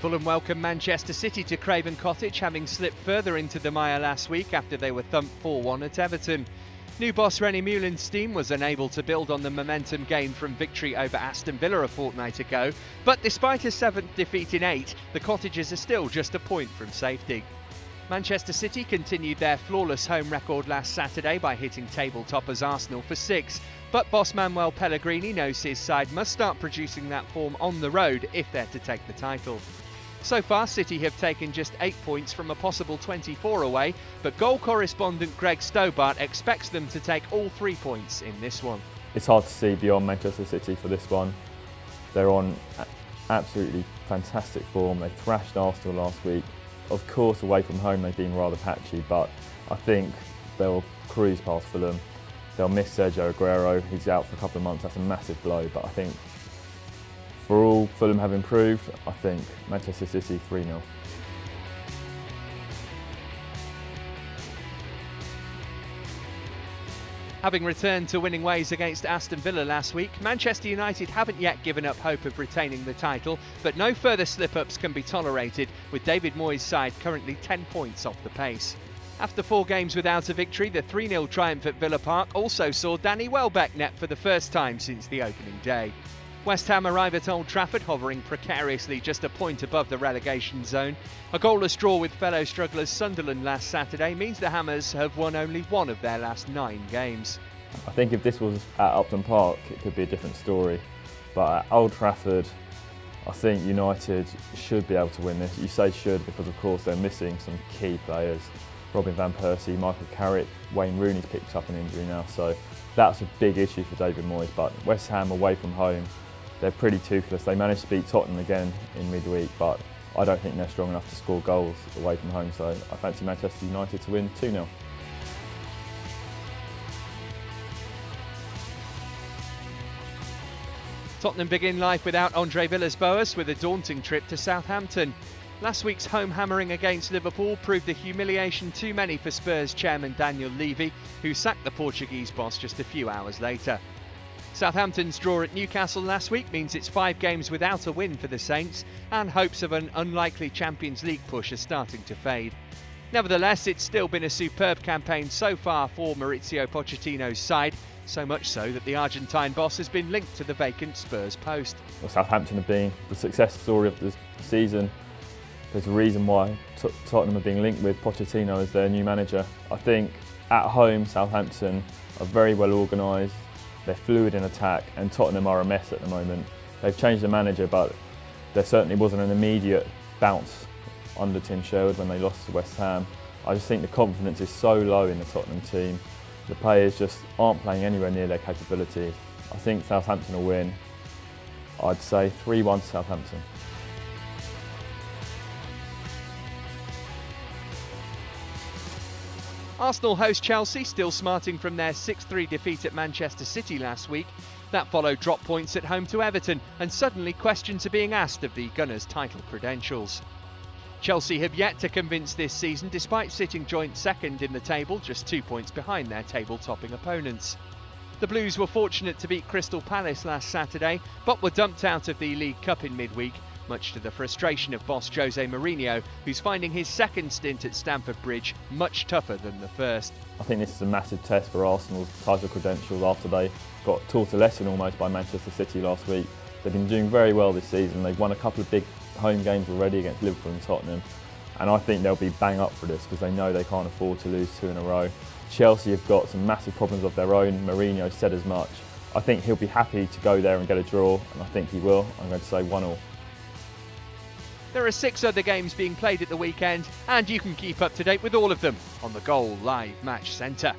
Fulham welcome Manchester City to Craven Cottage, having slipped further into the mire last week after they were thumped 4-1 at Everton. New boss René Meulen's team was unable to build on the momentum gained from victory over Aston Villa a fortnight ago, but despite a 7th defeat in 8, the Cottagers are still just a point from safety. Manchester City continued their flawless home record last Saturday by hitting table toppers Arsenal for 6, but boss Manuel Pellegrini knows his side must start producing that form on the road if they're to take the title. So far, City have taken just 8 points from a possible 24 away, but goal correspondent Greg Stobart expects them to take all 3 points in this one. It's hard to see beyond Manchester City for this one. They're on absolutely fantastic form. They thrashed Arsenal last week. Of course, away from home they've been rather patchy, but I think they'll cruise past Fulham. They'll miss Sergio Aguero. He's out for a couple of months. That's a massive blow, but I think for all Fulham have improved, I think Manchester City 3-0. Having returned to winning ways against Aston Villa last week, Manchester United haven't yet given up hope of retaining the title, but no further slip-ups can be tolerated, with David Moyes' side currently 10 points off the pace. After 4 games without a victory, the 3-0 triumph at Villa Park also saw Danny Welbeck net for the first time since the opening day. West Ham arrive at Old Trafford hovering precariously just a point above the relegation zone. A goalless draw with fellow strugglers Sunderland last Saturday means the Hammers have won only 1 of their last 9 games. I think if this was at Upton Park, it could be a different story. But at Old Trafford, I think United should be able to win this. You say should because, of course, they're missing some key players. Robin van Persie, Michael Carrick, Wayne Rooney's picked up an injury now, so that's a big issue for David Moyes. But West Ham away from home, they're pretty toothless. They managed to beat Tottenham again in midweek, but I don't think they're strong enough to score goals away from home, so I fancy Manchester United to win 2-0. Tottenham begin life without Andre Villas-Boas with a daunting trip to Southampton. Last week's home hammering against Liverpool proved a humiliation too many for Spurs chairman Daniel Levy, who sacked the Portuguese boss just a few hours later. Southampton's draw at Newcastle last week means it's 5 games without a win for the Saints, and hopes of an unlikely Champions League push are starting to fade. Nevertheless, it's still been a superb campaign so far for Mauricio Pochettino's side, so much so that the Argentine boss has been linked to the vacant Spurs post. Well, Southampton have been the success story of the season. There's a reason why Tottenham are being linked with Pochettino as their new manager. I think at home Southampton are very well organised. They're fluid in attack, and Tottenham are a mess at the moment. They've changed the manager, but there certainly wasn't an immediate bounce under Tim Sherwood when they lost to West Ham. I just think the confidence is so low in the Tottenham team. The players just aren't playing anywhere near their capabilities. I think Southampton will win. I'd say 3-1 to Southampton. Arsenal host Chelsea, still smarting from their 6-3 defeat at Manchester City last week. That followed drop points at home to Everton, and suddenly questions are being asked of the Gunners' title credentials. Chelsea have yet to convince this season, despite sitting joint second in the table, just 2 points behind their table-topping opponents. The Blues were fortunate to beat Crystal Palace last Saturday, but were dumped out of the League Cup in midweek, much to the frustration of boss Jose Mourinho, who's finding his second stint at Stamford Bridge much tougher than the first. I think this is a massive test for Arsenal's title credentials after they got taught a lesson almost by Manchester City last week. They've been doing very well this season. They've won a couple of big home games already against Liverpool and Tottenham, and I think they'll be bang up for this because they know they can't afford to lose 2 in a row. Chelsea have got some massive problems of their own. Mourinho said as much. I think he'll be happy to go there and get a draw, and I think he will. I'm going to say 1-1. There are 6 other games being played at the weekend, and you can keep up to date with all of them on the Goal Live Match Centre.